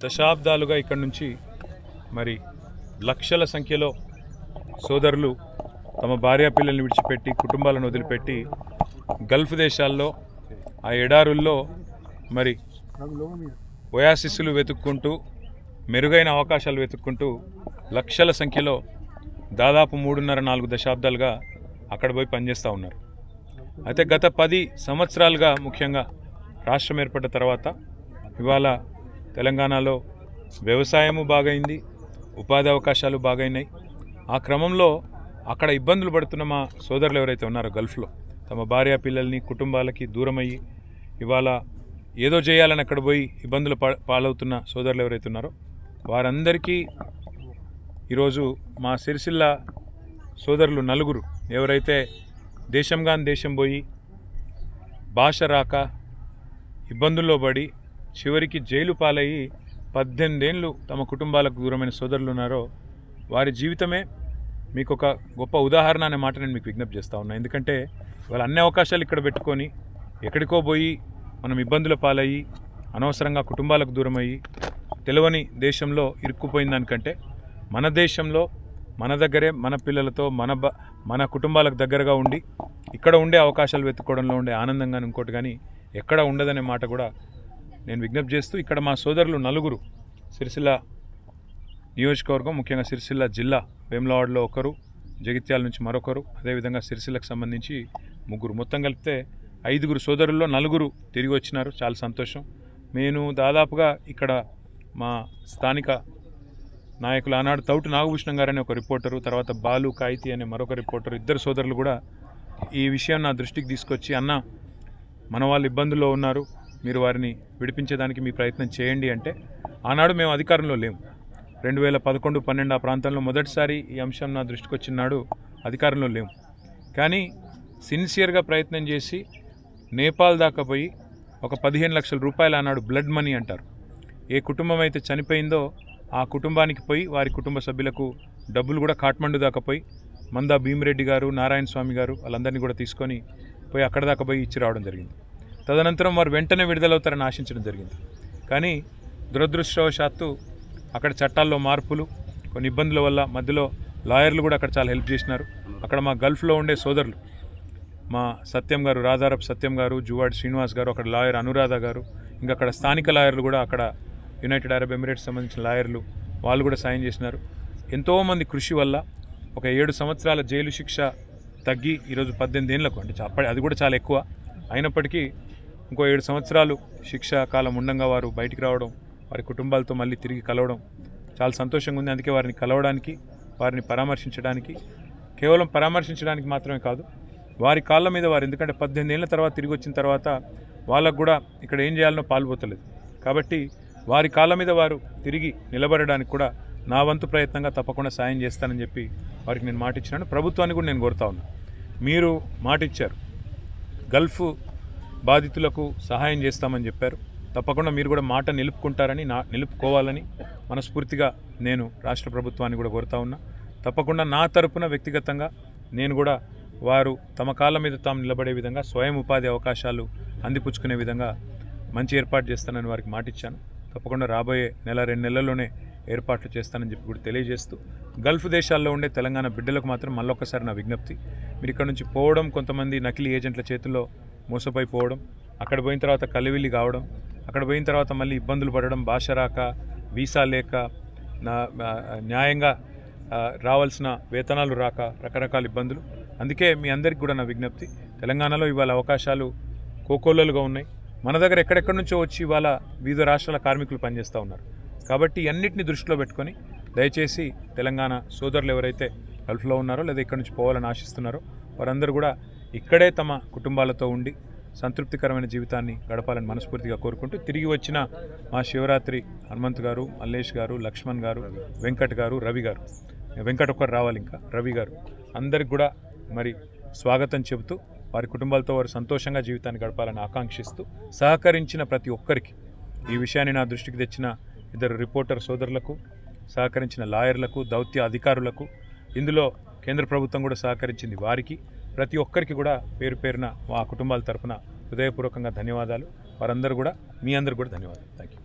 దశాబ్దాలుగా ఇక్కడ నుంచి మరి లక్షల సంఖ్యలో సోదరులు తమ భార్యా పిల్లల్ని విడిచిపెట్టి కుటుంబాలను వదిలిపెట్టి గల్ఫ్ దేశాల్లో ఆ ఎడారుల్లో మరి ఒయాసిస్సులు వెతుక్కుంటూ మెరుగైన అవకాశాలు వెతుక్కుంటూ లక్షల సంఖ్యలో దాదాపు 3.5-4 దశాబ్దాలుగా అక్కడ పోయి పనిచేస్తూ ఉన్నారు. అయితే గత 10 సంవత్సరాలుగా ముఖ్యంగా రాష్ట్రం ఏర్పడ్డ తర్వాత ఇవాళ తెలంగాణలో వ్యవసాయము బాగైంది, ఉపాధి అవకాశాలు బాగైనాయి. ఆ క్రమంలో అక్కడ ఇబ్బందులు పడుతున్న మా సోదరులు ఎవరైతే ఉన్నారో గల్ఫ్లో తమ భార్య పిల్లల్ని కుటుంబాలకి దూరమయ్యి ఇవాళ ఏదో చేయాలని అక్కడ పోయి ఇబ్బందులు పాలవుతున్న సోదరులు ఎవరైతే ఉన్నారో వారందరికీ ఈరోజు మా సిరిసిల్ల సోదరులు నలుగురు ఎవరైతే దేశంగాని దేశం పోయి భాష రాక ఇబ్బందుల్లో పడి చివరికి జైలు పాలయ్యి 18 ఏళ్ళు తమ కుటుంబాలకు దూరమైన సోదరులు ఉన్నారో వారి జీవితమే మీకు ఒక గొప్ప ఉదాహరణ అనే మాట నేను మీకు విజ్ఞప్తి చేస్తూ ఉన్నా. ఎందుకంటే వాళ్ళు అన్ని అవకాశాలు ఇక్కడ పెట్టుకొని ఎక్కడికో పోయి మనం ఇబ్బందుల పాలయ్యి అనవసరంగా కుటుంబాలకు దూరమయ్యి తెలియని దేశంలో ఇరుక్కుపోయిన దానికంటే మన దేశంలో మన దగ్గరే మన పిల్లలతో మన కుటుంబాలకు దగ్గరగా ఉండి ఇక్కడ ఉండే అవకాశాలు వెతుక్కోవడంలో ఉండే ఆనందంగా ఇంకోటి కానీ ఎక్కడ ఉండదనే మాట కూడా నేను విజ్ఞప్తి చేస్తూ ఇక్కడ మా సోదరులు నలుగురు సిరిసిల్ల నియోజకవర్గం ముఖ్యంగా సిరిసిల్ల జిల్లా వేములవాడలో ఒకరు, జగిత్యాల నుంచి మరొకరు, అదేవిధంగా సిరిసిల్లకు సంబంధించి 3 మొత్తం కలిపితే 5 సోదరుల్లో 4 తిరిగి వచ్చినారు. చాలా సంతోషం. నేను దాదాపుగా ఇక్కడ మా స్థానిక నాయకులు ఆనాడు తౌటు నాగభూషణం గారు అనే ఒక రిపోర్టరు, తర్వాత బాలు కాయితీ అనే మరొక రిపోర్టరు, 2 సోదరులు కూడా ఈ విషయం నా దృష్టికి తీసుకొచ్చి అన్న మన వాళ్ళు ఇబ్బందుల్లో ఉన్నారు, మీరు వారిని విడిపించేదానికి మీ ప్రయత్నం చేయండి అంటే ఆనాడు మేము అధికారంలో లేము. 2011-12 ఆ ప్రాంతంలో మొదటిసారి ఈ అంశం నా దృష్టికి వచ్చినాడు అధికారంలో లేము. కానీ సిన్సియర్గా ప్రయత్నం చేసి నేపాల్ దాకా పోయి ఒక 15 లక్షల రూపాయలు ఆనాడు బ్లడ్ మనీ అంటారు, ఏ కుటుంబం అయితే చనిపోయిందో ఆ కుటుంబానికి పోయి వారి కుటుంబ సభ్యులకు డబ్బులు కూడా కాఠ్మండు దాకా పోయి మందా భీమిరెడ్డి గారు, నారాయణ స్వామి గారు వాళ్ళందరినీ కూడా తీసుకొని పోయి అక్కడ దాకా పోయి ఇచ్చి రావడం జరిగింది. తదనంతరం వారు వెంటనే విడుదలవుతారని ఆశించడం జరిగింది. కానీ దురదృష్టవశాత్తు అక్కడ చట్టాల్లో మార్పులు, కొన్ని ఇబ్బందుల వల్ల మధ్యలో లాయర్లు కూడా అక్కడ చాలా హెల్ప్ చేసినారు. అక్కడ మా గల్ఫ్లో ఉండే సోదరులు మా సత్యం గారు, రాధారపు సత్యం గారు, జువాడి శ్రీనివాస్ గారు, అక్కడ లాయర్ అనురాధ గారు, ఇంకా అక్కడ స్థానిక లాయర్లు కూడా అక్కడ యునైటెడ్ అరబ్ ఎమిరేట్స్ సంబంధించిన లాయర్లు వాళ్ళు కూడా సాయం చేసినారు. ఎంతోమంది కృషి వల్ల ఒక 7 సంవత్సరాల జైలు శిక్ష తగ్గి ఈరోజు 18 ఏళ్లకు, అంటే అది కూడా చాలా ఎక్కువ అయినప్పటికీ ఇంకో 7 సంవత్సరాలు శిక్షా కాలం ఉండగా వారు బయటికి రావడం, వారి కుటుంబాలతో మళ్ళీ తిరిగి కలవడం చాలా సంతోషంగా ఉంది. అందుకే వారిని కలవడానికి, వారిని పరామర్శించడానికి, కేవలం పరామర్శించడానికి మాత్రమే కాదు, వారి కాళ్ళ మీద వారు, ఎందుకంటే 18 ఏళ్ల తర్వాత తిరిగి వచ్చిన తర్వాత వాళ్ళకు కూడా ఇక్కడ ఏం చేయాలనో పాల్పోతలేదు. కాబట్టి వారి కాళ్ళ మీద వారు తిరిగి నిలబడడానికి కూడా నా వంతు ప్రయత్నంగా తప్పకుండా సాయం చేస్తానని చెప్పి వారికి నేను మాట ఇచ్చినాను. ప్రభుత్వాన్ని కూడా నేను కోరుతా ఉన్నా, మీరు మాట ఇచ్చారు, గల్ఫ్ బాధితులకు సహాయం చేస్తామని చెప్పారు, తప్పకుండా మీరు కూడా మాట నిలుపుకుంటారని, నిలుపుకోవాలని మనస్ఫూర్తిగా నేను రాష్ట్ర ప్రభుత్వాన్ని కూడా కోరుతా ఉన్నా. తప్పకుండా నా తరపున వ్యక్తిగతంగా నేను కూడా వారు తమ కాళ్ళ మీద తాము నిలబడే విధంగా స్వయం ఉపాధి అవకాశాలు అందిపుచ్చుకునే విధంగా మంచి ఏర్పాటు చేస్తానని వారికి మాట ఇచ్చాను. తప్పకుండా రాబోయే 1-2 నెలల్లోనే ఏర్పాట్లు చేస్తానని చెప్పి కూడా తెలియజేస్తూ, గల్ఫ్ దేశాల్లో ఉండే తెలంగాణ బిడ్డలకు మాత్రం మళ్ళొక్కసారి నా విజ్ఞప్తి, మీరు ఇక్కడ నుంచి పోవడం, కొంతమంది నకిలీ ఏజెంట్ల చేతుల్లో మోసపోయిపోవడం, అక్కడ పోయిన తర్వాత కలివిల్లి కావడం, అక్కడ పోయిన తర్వాత మళ్ళీ ఇబ్బందులు పడడం, భాష రాక, వీసా లేక, న్యాయంగా రావాల్సిన వేతనాలు రాక, రకరకాల ఇబ్బందులు. అందుకే మీ అందరికీ కూడా నా విజ్ఞప్తి, తెలంగాణలో ఇవాళ అవకాశాలు కోకోళ్ళలుగా ఉన్నాయి. మన దగ్గర ఎక్కడెక్కడి నుంచో వచ్చి ఇవాళ వివిధ రాష్ట్రాల కార్మికులు పనిచేస్తూ ఉన్నారు. కాబట్టి అన్నింటినీ దృష్టిలో పెట్టుకొని దయచేసి తెలంగాణ సోదరులు ఎవరైతే గల్ఫ్లో ఉన్నారో లేదా ఇక్కడి నుంచి పోవాలని ఆశిస్తున్నారో వారందరూ కూడా ఇక్కడే తమ కుటుంబాలతో ఉండి సంతృప్తికరమైన జీవితాన్ని గడపాలని మనస్ఫూర్తిగా కోరుకుంటూ, తిరిగి వచ్చిన మా శివరాత్రి హనుమంత్ గారు, మల్లేష్ గారు, లక్ష్మణ్ గారు, వెంకట్ గారు, రవి గారు, వెంకట్ ఒక్కరు రావాలి, ఇంకా రవి గారు, అందరికి కూడా మరి స్వాగతం చెబుతూ వారి కుటుంబాలతో వారు సంతోషంగా జీవితాన్ని గడపాలని ఆకాంక్షిస్తూ, సహకరించిన ప్రతి ఒక్కరికి, ఈ విషయాన్ని నా దృష్టికి తెచ్చిన 2 రిపోర్టర్ సోదరులకు, సహకరించిన లాయర్లకు, దౌత్య అధికారులకు, ఇందులో కేంద్ర ప్రభుత్వం కూడా సహకరించింది వారికి, ప్రతి ఒక్కరికి కూడా పేరు పేరున మా కుటుంబాల తరఫున హృదయపూర్వకంగా ధన్యవాదాలు. వారందరూ కూడా, మీ అందరూ కూడా ధన్యవాదాలు. Thank you.